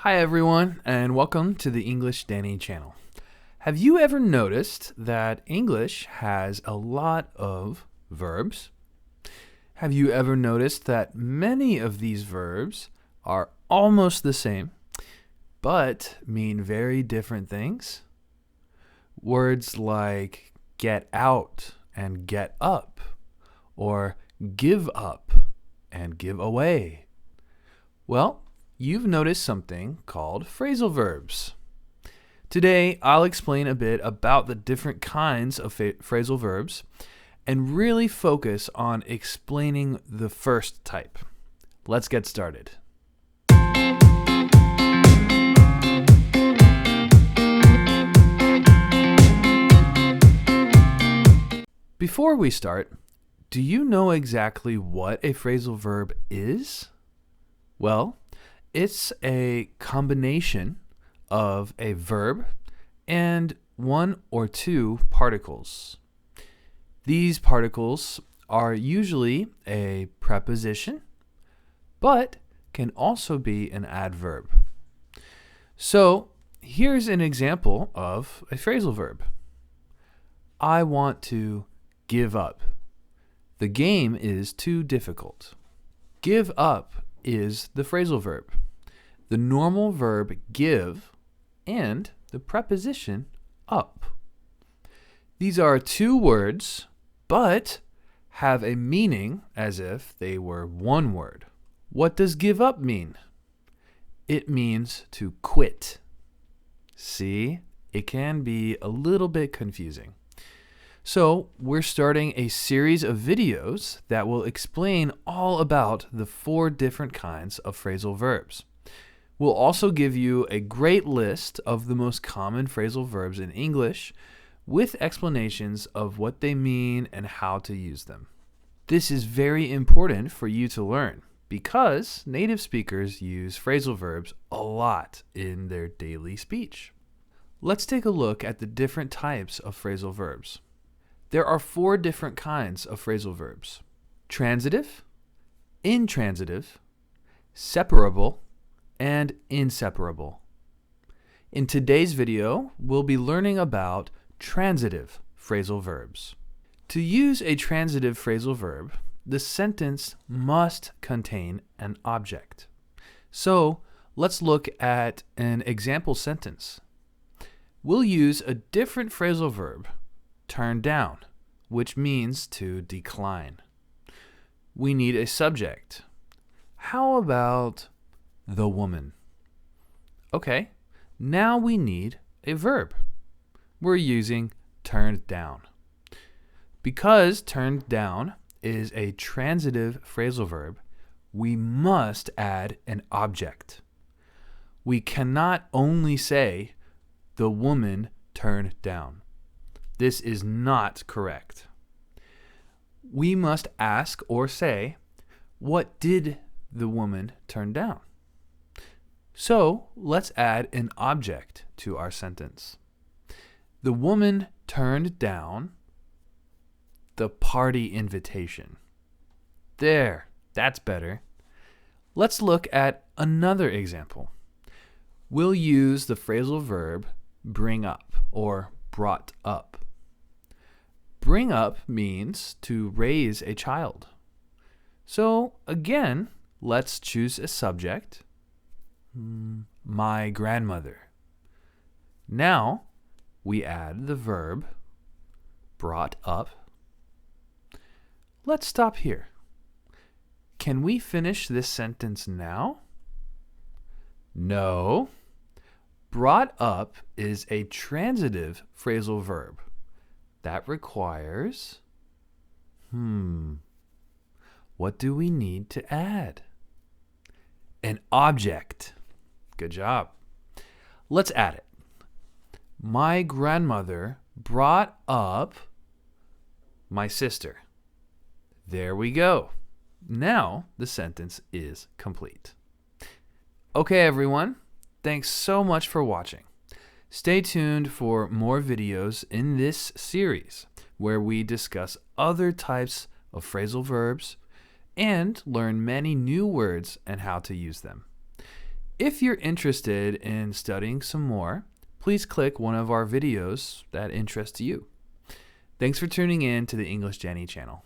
Hi everyone, and welcome to the English Danny channel. Have you ever noticed that English has a lot of verbs? Have you ever noticed that many of these verbs are almost the same, but mean very different things? Words like get out and get up, or give up and give away. Well, you've noticed something called phrasal verbs. Today, I'll explain a bit about the different kinds of phrasal verbs and really focus on explaining the first type. Let's get started. Before we start, do you know exactly what a phrasal verb is? Well, it's a combination of a verb and one or two particles. These particles are usually a preposition, but can also be an adverb. So here's an example of a phrasal verb. I want to give up. The game is too difficult. Give up is the phrasal verb. The normal verb give and the preposition up. These are two words, but have a meaning as if they were one word. What does give up mean? It means to quit. See, it can be a little bit confusing. So we're starting a series of videos that will explain all about the 4 different kinds of phrasal verbs. We'll also give you a great list of the most common phrasal verbs in English with explanations of what they mean and how to use them. This is very important for you to learn because native speakers use phrasal verbs a lot in their daily speech. Let's take a look at the different types of phrasal verbs. There are 4 different kinds of phrasal verbs: transitive, intransitive, separable, and inseparable. In today's video, we'll be learning about transitive phrasal verbs. To use a transitive phrasal verb, the sentence must contain an object. So let's look at an example sentence. We'll use a different phrasal verb, turn down, which means to decline. We need a subject. How about the woman? Okay, now we need a verb. We're using turned down. Because turned down is a transitive phrasal verb, we must add an object. We cannot only say the woman turned down. This is not correct. We must ask or say, what did the woman turn down? So let's add an object to our sentence. The woman turned down the party invitation. There, that's better. Let's look at another example. We'll use the phrasal verb bring up or brought up. Bring up means to raise a child. So again, let's choose a subject. My grandmother. Now we add the verb brought up. Let's stop here. Can we finish this sentence now? No. Brought up is a transitive phrasal verb. That requires, what do we need to add? An object. Good job. Let's add it. My grandmother brought up my sister. There we go. Now the sentence is complete. Okay, everyone. Thanks so much for watching. Stay tuned for more videos in this series where we discuss other types of phrasal verbs and learn many new words and how to use them. If you're interested in studying some more, please click one of our videos that interests you. Thanks for tuning in to the English Jenny channel.